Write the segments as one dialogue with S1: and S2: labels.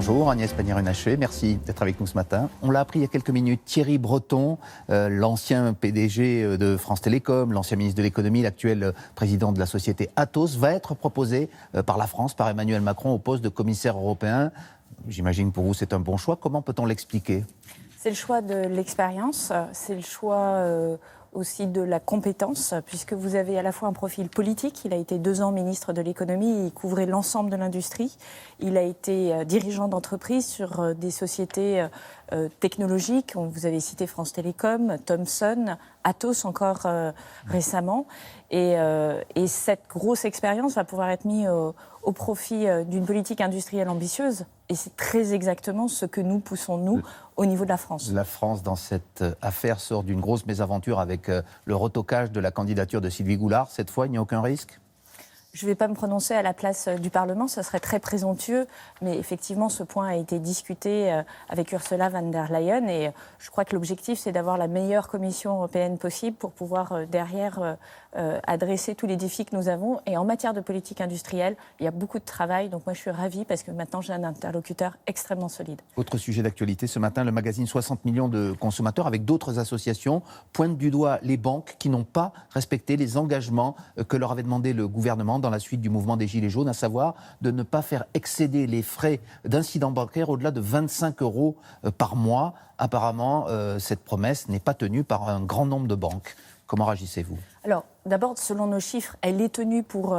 S1: Bonjour Agnès Pannier-Runacher, merci d'être avec nous ce matin. On l'a appris il y a quelques minutes, Thierry Breton, l'ancien PDG de France Télécom, l'ancien ministre de l'économie, l'actuel président de la société Atos, va être proposé par la France, par Emmanuel Macron au poste de commissaire européen. J'imagine pour vous c'est un bon choix, comment peut-on l'expliquer ?
S2: C'est le choix de l'expérience, c'est le choix aussi de la compétence, puisque vous avez à la fois un profil politique, il a été 2 ans ministre de l'économie, il couvrait l'ensemble de l'industrie, il a été dirigeant d'entreprise sur des sociétés technologiques, vous avez cité France Télécom, Thomson, Atos encore récemment, et cette grosse expérience va pouvoir être mise au profit d'une politique industrielle ambitieuse, et c'est très exactement ce que nous poussons, nous, au niveau de la France.
S1: La France, dans cette affaire, sort d'une grosse mésaventure avec le retocage de la candidature de Sylvie Goulard. Cette fois, il n'y a aucun risque ?
S2: Je ne vais pas me prononcer à la place du Parlement, ce serait très présomptueux, mais effectivement ce point a été discuté avec Ursula von der Leyen et je crois que l'objectif c'est d'avoir la meilleure Commission européenne possible pour pouvoir derrière adresser tous les défis que nous avons. Et en matière de politique industrielle, il y a beaucoup de travail, donc moi je suis ravie parce que maintenant j'ai un interlocuteur extrêmement solide.
S1: Autre sujet d'actualité, ce matin, le magazine 60 millions de consommateurs avec d'autres associations pointe du doigt les banques qui n'ont pas respecté les engagements que leur avait demandé le gouvernement dans la suite du mouvement des Gilets jaunes, à savoir de ne pas faire excéder les frais d'incidents bancaires au-delà de 25 € par mois. Apparemment, cette promesse n'est pas tenue par un grand nombre de banques. Comment réagissez-vous ?
S2: Alors, d'abord, selon nos chiffres, elle est tenue pour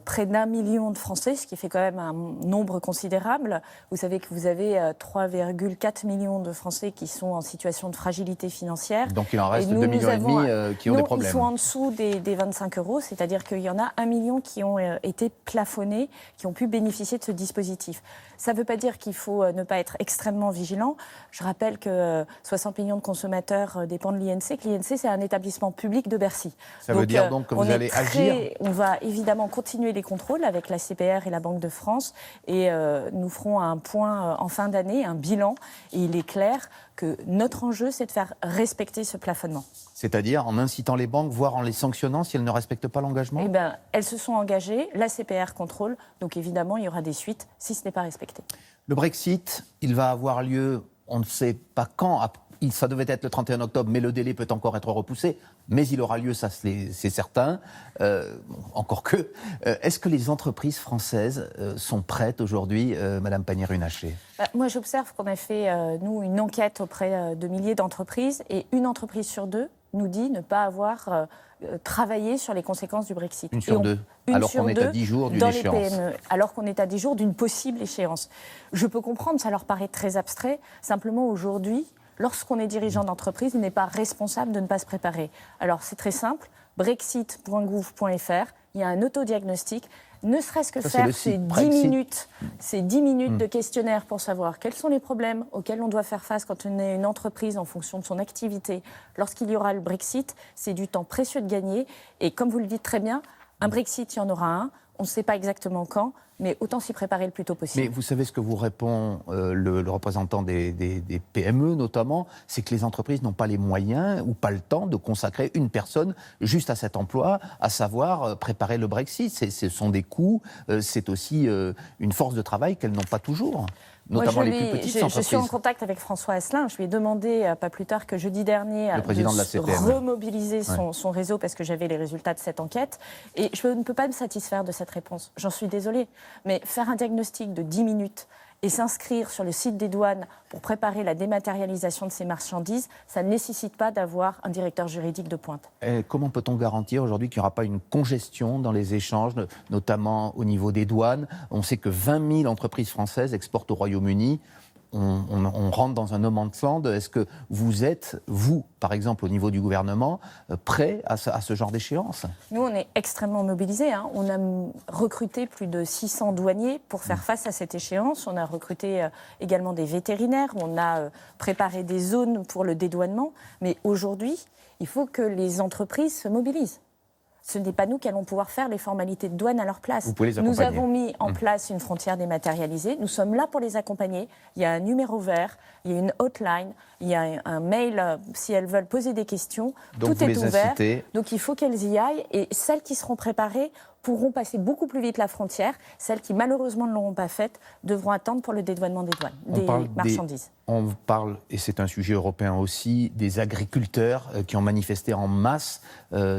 S2: près d'1 million de Français, ce qui fait quand même un nombre considérable. Vous savez que vous avez 3,4 millions de Français qui sont en situation de fragilité financière.
S1: Donc il en reste 2,5 millions qui ont des problèmes.
S2: Ils sont en dessous des 25 €, c'est-à-dire qu'il y en a 1 million qui ont été plafonnés, qui ont pu bénéficier de ce dispositif. Ça ne veut pas dire qu'il faut ne pas être extrêmement vigilant. Je rappelle que 60 millions de consommateurs dépendent de l'INC, que l'INC c'est un établissement public de Bercy.
S1: Ça veut dire donc que vous allez agir ?
S2: On va évidemment continuer les contrôles avec la CPR et la Banque de France et nous ferons un point en fin d'année, un bilan. Et il est clair que notre enjeu, c'est de faire respecter ce plafonnement.
S1: C'est-à-dire en incitant les banques, voire en les sanctionnant si elles ne respectent pas l'engagement ?
S2: Eh bien, elles se sont engagées, la CPR contrôle, donc évidemment, il y aura des suites si ce n'est pas respecté.
S1: Le Brexit, il va avoir lieu, on ne sait pas quand. Ça devait être le 31 octobre, mais le délai peut encore être repoussé. Mais il aura lieu, ça c'est certain. Encore que. Est-ce que les entreprises françaises sont prêtes aujourd'hui, Madame Pannier-Runacher ?
S2: Moi, j'observe qu'on a fait, nous, une enquête auprès de milliers d'entreprises. Et une entreprise sur 2 nous dit ne pas avoir travaillé sur les conséquences du Brexit.
S1: Une sur 2 alors qu'on est à 10 jours d'une échéance.
S2: Dans les PME, alors qu'on est à 10 jours d'une possible échéance. Je peux comprendre, ça leur paraît très abstrait. Simplement, aujourd'hui, lorsqu'on est dirigeant d'entreprise, il n'est pas responsable de ne pas se préparer. Alors c'est très simple, brexit.gouv.fr, il y a un autodiagnostic, ne serait-ce que faire ces 10 minutes de questionnaire pour savoir quels sont les problèmes auxquels on doit faire face quand on est une entreprise en fonction de son activité. Lorsqu'il y aura le Brexit, c'est du temps précieux de gagner. Et comme vous le dites très bien, un Brexit, il y en aura un. On ne sait pas exactement quand, mais autant s'y préparer le plus tôt possible.
S1: Mais vous savez ce que vous répond le représentant des PME notamment, c'est que les entreprises n'ont pas les moyens ou pas le temps de consacrer une personne juste à cet emploi, à savoir préparer le Brexit. Ce sont des coûts, c'est aussi une force de travail qu'elles n'ont pas toujours. Notamment les plus petites entreprises.
S2: Je suis en contact avec François Asselin. Je lui ai demandé, pas plus tard que jeudi dernier,
S1: de
S2: remobiliser son réseau parce que j'avais les résultats de cette enquête. Et je ne peux pas me satisfaire de cette réponse. J'en suis désolée. Mais faire un diagnostic de 10 minutes et s'inscrire sur le site des douanes pour préparer la dématérialisation de ces marchandises, ça ne nécessite pas d'avoir un directeur juridique de pointe.
S1: Et comment peut-on garantir aujourd'hui qu'il n'y aura pas une congestion dans les échanges, notamment au niveau des douanes ? On sait que 20 000 entreprises françaises exportent au Royaume-Uni. On rentre dans un no man's land. Est-ce que vous êtes, vous, par exemple, au niveau du gouvernement, prêt à ce genre d'échéance ?
S2: Nous, on est extrêmement mobilisés. On a recruté plus de 600 douaniers pour faire face à cette échéance. On a recruté également des vétérinaires. On a préparé des zones pour le dédouanement. Mais aujourd'hui, il faut que les entreprises se mobilisent. Ce n'est pas nous qui allons pouvoir faire les formalités de douane à leur place.
S1: Vous pouvez les accompagner.
S2: Nous avons mis en place une frontière dématérialisée. Nous sommes là pour les accompagner. Il y a un numéro vert, il y a une hotline, il y a un mail si elles veulent poser des questions.
S1: Donc
S2: tout est ouvert.
S1: incitez.
S2: Donc il faut qu'elles y aillent. Et celles qui seront préparées pourront passer beaucoup plus vite la frontière. Celles qui malheureusement ne l'auront pas faite devront attendre pour le dédouanement des marchandises.
S1: On parle, et c'est un sujet européen aussi, des agriculteurs qui ont manifesté en masse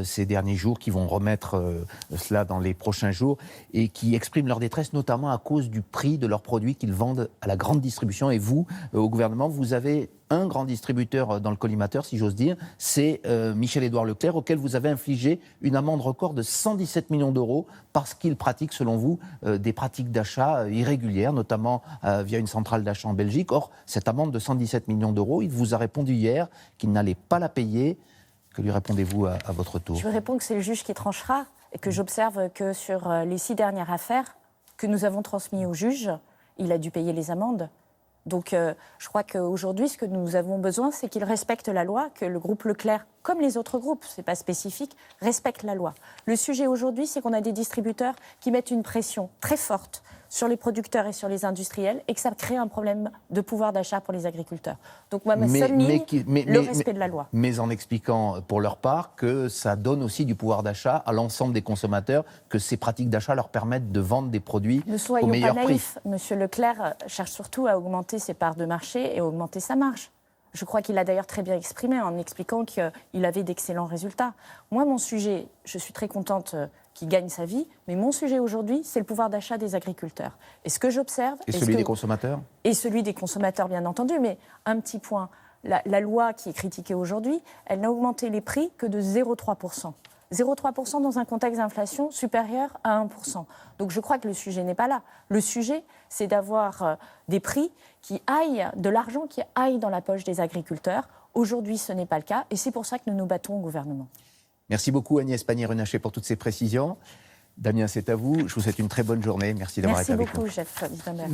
S1: ces derniers jours, qui vont remettre cela dans les prochains jours, et qui expriment leur détresse notamment à cause du prix de leurs produits qu'ils vendent à la grande distribution. Et vous, au gouvernement, vous avez un grand distributeur dans le collimateur, si j'ose dire, c'est Michel-Édouard Leclerc, auquel vous avez infligé une amende record de 117 millions d'euros parce qu'il pratique, selon vous, des pratiques d'achat irrégulières, notamment via une centrale d'achat en Belgique. Or, cette amende de 117 millions d'euros, il vous a répondu hier qu'il n'allait pas la payer. Que lui répondez-vous à votre tour?
S2: Je lui réponds que c'est le juge qui tranchera et que j'observe que sur les 6 dernières affaires que nous avons transmises au juge, il a dû payer les amendes. Donc je crois qu'aujourd'hui, ce que nous avons besoin, c'est qu'il respecte la loi, que le groupe Leclerc, comme les autres groupes, ce n'est pas spécifique, respecte la loi. Le sujet aujourd'hui, c'est qu'on a des distributeurs qui mettent une pression très forte sur les producteurs et sur les industriels et que ça crée un problème de pouvoir d'achat pour les agriculteurs. Donc moi, ma seule ligne, le respect de la loi.
S1: Mais en expliquant pour leur part que ça donne aussi du pouvoir d'achat à l'ensemble des consommateurs, que ces pratiques d'achat leur permettent de vendre des produits au meilleur prix. Ne soyons pas naïfs.
S2: Monsieur Leclerc cherche surtout à augmenter ses parts de marché et à augmenter sa marge. Je crois qu'il l'a d'ailleurs très bien exprimé en expliquant qu'il avait d'excellents résultats. Moi, mon sujet, je suis très contente qu'il gagne sa vie, mais mon sujet aujourd'hui, c'est le pouvoir d'achat des agriculteurs. Et ce que j'observe...
S1: Et celui des consommateurs ?
S2: Et celui des consommateurs, bien entendu. Mais un petit point, la loi qui est critiquée aujourd'hui, elle n'a augmenté les prix que de 0,3%. 0,3% dans un contexte d'inflation supérieur à 1%. Donc je crois que le sujet n'est pas là. Le sujet, c'est d'avoir des prix qui aillent, de l'argent qui aille dans la poche des agriculteurs. Aujourd'hui, ce n'est pas le cas et c'est pour ça que nous nous battons au gouvernement.
S1: Merci beaucoup Agnès Pannier-Runacher pour toutes ces précisions. Damien, c'est à vous. Je vous souhaite une très bonne journée. Merci d'avoir été avec nous.
S2: Merci beaucoup, Jeff Wittenberg.